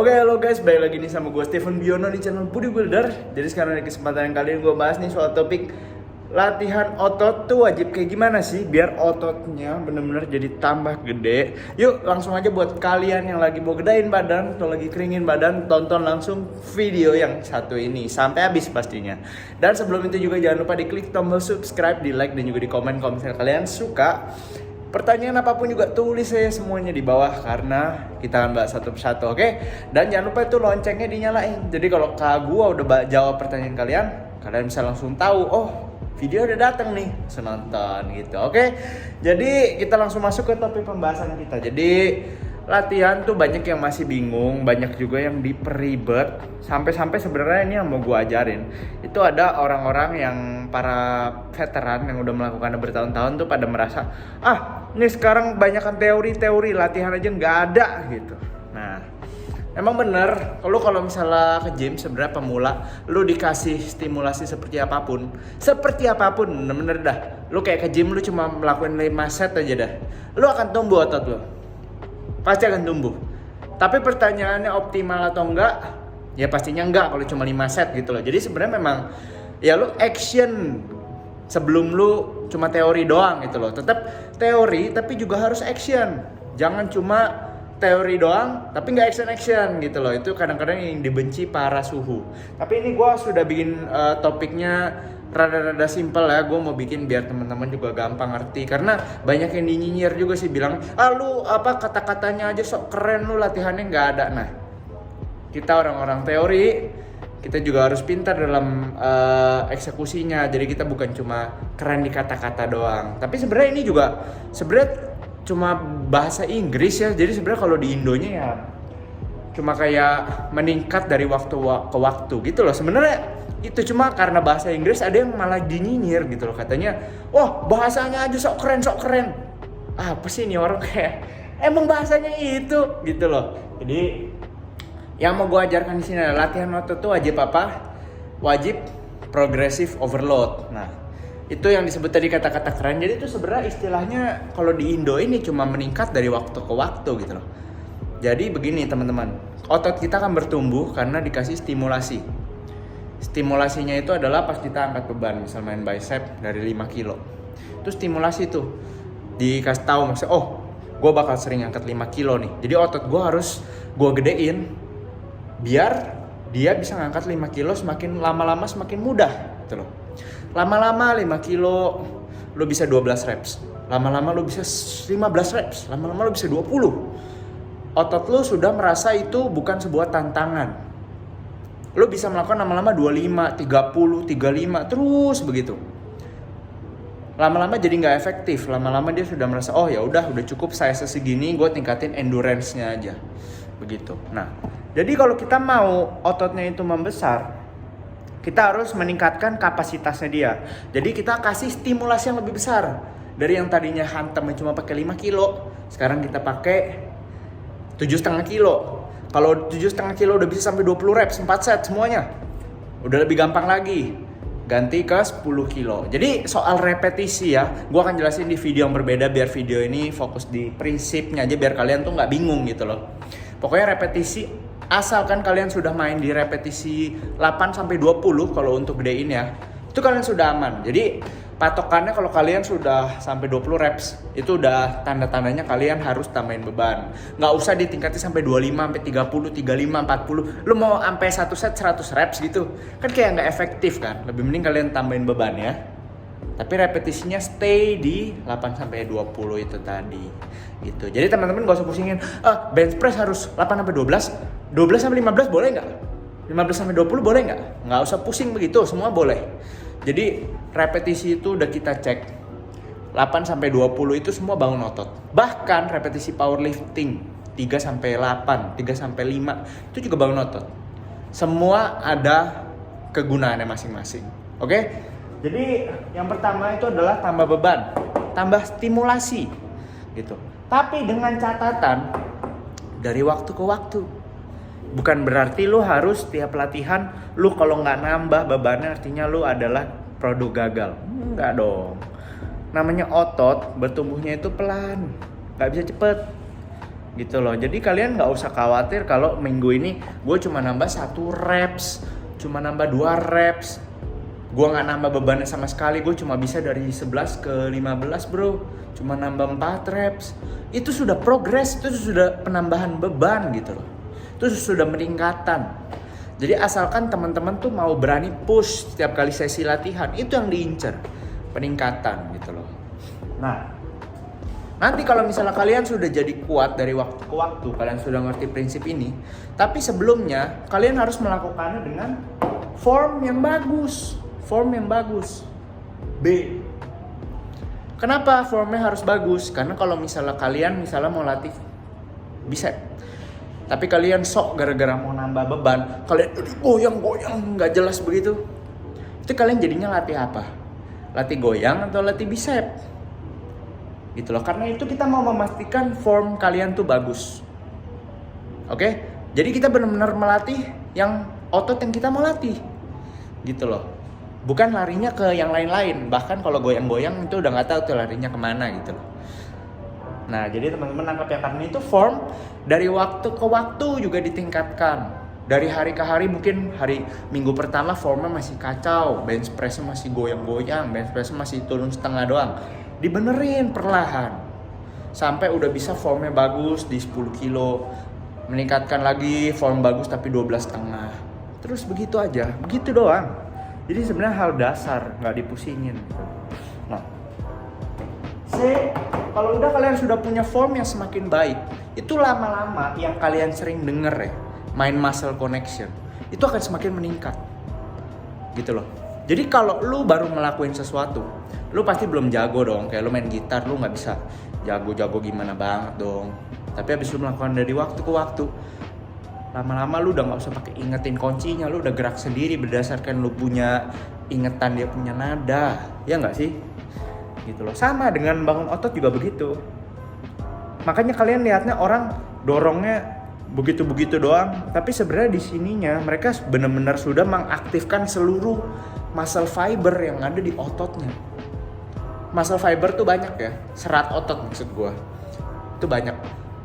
Oke, halo guys, balik lagi nih sama gue Steven Biono di channel Bodybuilder. Jadi sekarang di kesempatan kali ini gue bahas nih soal topik latihan otot tuh wajib kayak gimana sih biar ototnya bener-bener jadi tambah gede. Yuk langsung aja buat kalian yang lagi mau gedein badan atau lagi keringin badan, tonton langsung video yang satu ini sampai habis pastinya. Dan sebelum itu juga jangan lupa diklik tombol subscribe, di like dan juga di komen kalau misalnya kalian suka. Pertanyaan apapun juga tulis saya semuanya di bawah karena kita akan bahas satu persatu, oke? Dan jangan lupa itu loncengnya dinyalain. Jadi kalau gua udah jawab pertanyaan kalian bisa langsung tahu, oh video udah datang nih, senonton gitu, oke? Jadi kita langsung masuk ke topik pembahasan kita. Jadi latihan tuh banyak yang masih bingung, banyak juga yang diperibet. Sampai-sampai sebenarnya ini yang mau gue ajarin itu ada orang-orang yang para veteran yang udah melakukan bertahun-tahun tuh pada merasa ini sekarang banyakkan teori-teori, latihan aja nggak ada gitu. Nah emang bener, kalau misalnya ke gym sebenarnya pemula, lu dikasih stimulasi seperti apapun, bener-bener dah. Lu kayak ke gym lu cuma melakukan 5 set aja dah, lu akan tumbuh otot lu. Pasti akan tumbuh. Tapi pertanyaannya optimal atau enggak? Ya pastinya enggak kalau cuma 5 set gitu loh. Jadi sebenarnya memang ya lu action sebelum lu cuma teori doang gitu loh. Tetap teori tapi juga harus action. Jangan cuma teori doang tapi nggak action gitu loh. Itu kadang-kadang yang dibenci para suhu. Tapi ini gue sudah bikin topiknya rada-rada simpel ya. Gue mau bikin biar teman-teman juga gampang ngerti. Karena banyak yang nyinyir juga sih bilang, lu apa kata-katanya aja sok keren, lu latihannya nggak ada. Nah kita orang-orang teori, kita juga harus pintar dalam eksekusinya. Jadi kita bukan cuma keren di kata-kata doang. Tapi sebenarnya ini juga cuma bahasa Inggris ya. Jadi sebenarnya kalau di Indonya ya cuma kayak meningkat dari waktu ke waktu gitu loh. Sebenarnya itu cuma karena bahasa Inggris ada yang malah dinyinyir gitu loh. Katanya, wah bahasanya aja sok keren. Apa sih ini orang kayak emang bahasanya itu gitu loh. Jadi yang mau gue ajarkan di sini adalah latihan otot tuh wajib apa? Wajib progressive overload. Nah itu yang disebut tadi kata-kata keren. Jadi itu sebenarnya istilahnya kalau di Indo ini cuma meningkat dari waktu ke waktu gitu loh. Jadi begini teman-teman, otot kita akan bertumbuh karena dikasih stimulasi. Stimulasinya itu adalah pas kita angkat beban, misal main bicep dari 5 kilo. Itu stimulasi tuh dikasih tahu maksudnya, gue bakal sering angkat 5 kilo nih. Jadi otot gue harus gue gedein biar dia bisa ngangkat 5 kilo semakin lama-lama semakin mudah gitu loh. Lama-lama 5 kilo lo bisa 12 reps. Lama-lama lo bisa 15 reps. Lama-lama lo bisa 20. Otot lo sudah merasa itu bukan sebuah tantangan. Lo bisa melakukan lama-lama 25, 30, 35 terus begitu. Lama-lama jadi nggak efektif. Lama-lama dia sudah merasa ya udah cukup saya segini, gue tingkatin endurance-nya aja begitu. Nah jadi kalau kita mau ototnya itu membesar, kita harus meningkatkan kapasitasnya dia. Jadi kita kasih stimulasi yang lebih besar. Dari yang tadinya hantamnya cuma pakai 5 kilo, sekarang kita pakai 7,5 kilo. Kalau 7,5 kilo udah bisa sampai 20 reps, 4 set semuanya. Udah lebih gampang lagi. Ganti ke 10 kilo. Jadi soal repetisi ya, gue akan jelasin di video yang berbeda biar video ini fokus di prinsipnya aja biar kalian tuh gak bingung gitu loh. Pokoknya repetisi, asalkan kalian sudah main di repetisi 8-20 kalau untuk gedein ya, itu kalian sudah aman. Jadi patokannya kalau kalian sudah sampai 20 reps, itu udah tanda-tandanya kalian harus tambahin beban. Nggak usah ditingkati sampai 25, sampai 30, 35, 40. Lu mau sampai 1 set 100 reps gitu, kan kayak nggak efektif kan. Lebih mending kalian tambahin beban ya. Tapi repetisinya stay di 8-20 itu tadi gitu. Jadi teman-teman gak usah pusingin, bench press harus 8-12, 12-15 boleh nggak? 15-20 boleh nggak? Nggak usah pusing begitu, semua boleh. Jadi repetisi itu udah kita cek 8-20 itu semua bangun otot. Bahkan repetisi powerlifting 3-8, 3-5 itu juga bangun otot. Semua ada kegunaannya masing-masing. Oke? Jadi yang pertama itu adalah tambah beban, tambah stimulasi gitu. Tapi dengan catatan dari waktu ke waktu. Bukan berarti lu harus tiap latihan lu kalau nggak nambah bebannya artinya lu adalah produk gagal. Enggak dong. Namanya otot bertumbuhnya itu pelan, nggak bisa cepet. gitu loh. Jadi kalian nggak usah khawatir kalau minggu ini gue cuma nambah 1 reps, cuma nambah 2 reps, gue nggak nambah bebannya sama sekali, gue cuma bisa dari 11 ke 15 bro, cuma nambah 4 reps. Itu sudah progres, itu sudah penambahan beban gitu loh, itu sudah peningkatan. Jadi asalkan teman-teman tuh mau berani push setiap kali sesi latihan, itu yang diincer, peningkatan gitu loh. Nah, nanti kalau misalnya kalian sudah jadi kuat dari waktu ke waktu, kalian sudah ngerti prinsip ini, tapi sebelumnya kalian harus melakukannya dengan form yang bagus. Form yang bagus. B. Kenapa formnya harus bagus? Karena kalau misalnya kalian mau latih bicep, tapi kalian sok gara-gara mau nambah beban, kalian goyang-goyang nggak jelas begitu, itu kalian jadinya latih apa? Latih goyang atau latih bicep? Gitu loh. Karena itu kita mau memastikan form kalian tuh bagus. Oke? Jadi kita benar-benar melatih yang otot yang kita mau latih. Gitu loh. Bukan larinya ke yang lain-lain. Bahkan kalau goyang-goyang itu udah nggak tahu tuh larinya kemana gitu loh. Nah, jadi teman-teman nangkap ya, karena itu form dari waktu ke waktu juga ditingkatkan. Dari hari ke hari, mungkin hari minggu pertama formnya masih kacau, bench press-nya masih goyang-goyang, bench press-nya masih turun setengah doang. Dibenerin perlahan. Sampai udah bisa formnya bagus di 10 kilo. Meningkatkan lagi form bagus tapi 12 setengah. Terus begitu aja, begitu doang. Jadi sebenarnya hal dasar, nggak dipusingin. Nah, kalau udah kalian sudah punya form yang semakin baik, itu lama-lama yang kalian sering denger ya, mind muscle connection, itu akan semakin meningkat. Gitu loh. Jadi kalau lu baru ngelakuin sesuatu, lu pasti belum jago dong. Kayak lu main gitar, lu gak bisa jago-jago gimana banget dong. Tapi habis lu melakukan dari waktu ke waktu, lama-lama lu udah gak usah pakai ingetin kuncinya, lu udah gerak sendiri berdasarkan lu punya ingetan dia punya nada. Ya gak sih? Gitu loh. Sama dengan bangun otot juga begitu. Makanya kalian lihatnya orang dorongnya begitu-begitu doang, tapi sebenarnya di sininya mereka benar-benar sudah mengaktifkan seluruh muscle fiber yang ada di ototnya. Muscle fiber tuh banyak ya, serat otot maksud gue. Itu banyak.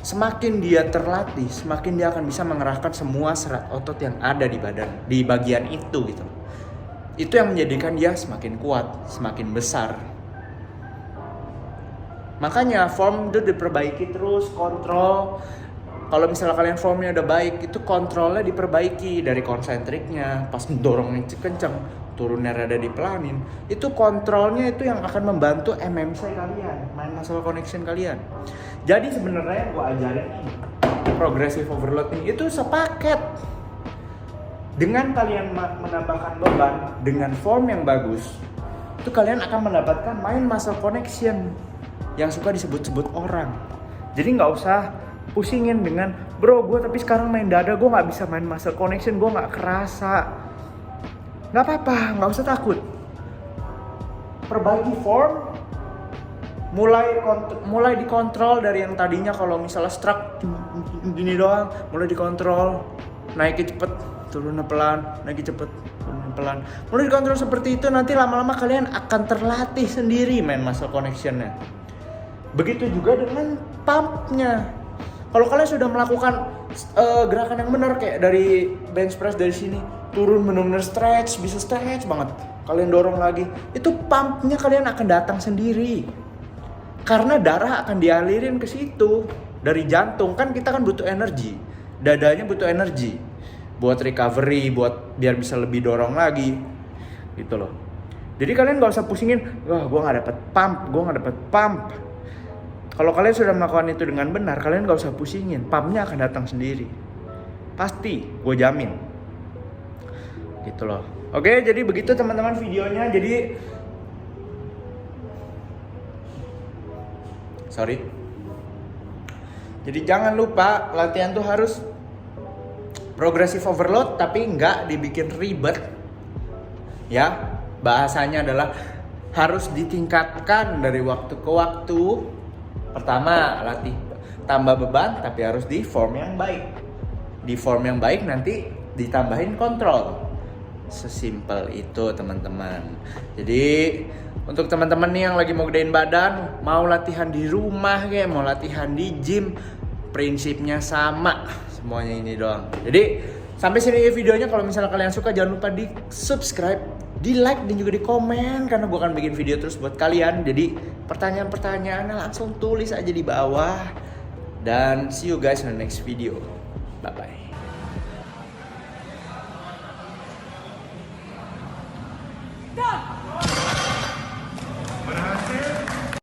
Semakin dia terlatih, semakin dia akan bisa mengerahkan semua serat otot yang ada di badan, di bagian itu gitu. Itu yang menjadikan dia semakin kuat, semakin besar. Makanya form itu diperbaiki terus, kontrol. Kalau misalnya kalian formnya udah baik, itu kontrolnya diperbaiki dari konsentriknya, pas dorongnya kenceng, turunnya rada dipelanin. Itu kontrolnya itu yang akan membantu MMC kalian, mind muscle connection kalian. Jadi sebenarnya yang gue ajarin ini, progressive overload ini, itu sepaket. Dengan kalian menambahkan beban, dengan form yang bagus, itu kalian akan mendapatkan mind muscle connection yang suka disebut-sebut orang. Jadi nggak usah pusingin dengan bro gue tapi sekarang main dada gue nggak bisa main muscle connection, gue nggak kerasa. Nggak apa-apa, nggak usah takut. Perbaiki form, mulai dikontrol dari yang tadinya kalau misalnya struck gini doang, mulai dikontrol, naikin cepet, turunnya pelan, naikin cepet, turunnya pelan. Mulai dikontrol seperti itu, nanti lama-lama kalian akan terlatih sendiri main muscle connectionnya. Begitu juga dengan pumpnya. Kalau kalian sudah melakukan gerakan yang benar kayak dari bench press dari sini turun benar-benar stretch, bisa stretch banget. Kalian dorong lagi, itu pumpnya kalian akan datang sendiri. Karena darah akan dialirin ke situ dari jantung, kan kita kan butuh energi. Dadanya butuh energi buat recovery, buat biar bisa lebih dorong lagi. Gitu loh. Jadi kalian gak usah pusingin, wah gue gak dapet pump. Kalau kalian sudah melakukan itu dengan benar, kalian gak usah pusingin, pumpnya akan datang sendiri. Pasti, gue jamin. Gitu loh. Oke, jadi begitu teman-teman videonya. Jadi jangan lupa latihan tuh harus progressive overload, tapi nggak dibikin ribet. Ya, bahasanya adalah harus ditingkatkan dari waktu ke waktu. Pertama, latih tambah beban, tapi harus di form yang baik. Di form yang baik nanti ditambahin kontrol. Sesimpel itu teman-teman. Jadi untuk teman-teman nih yang lagi mau gedein badan, mau latihan di rumah kayak mau latihan di gym, prinsipnya sama semuanya ini doang. Jadi sampai sini videonya. Kalau misalnya kalian suka jangan lupa di subscribe, di like dan juga di komen karena gue akan bikin video terus buat kalian. Jadi pertanyaan-pertanyaannya langsung tulis aja di bawah. Dan see you guys in the next video. Bye bye.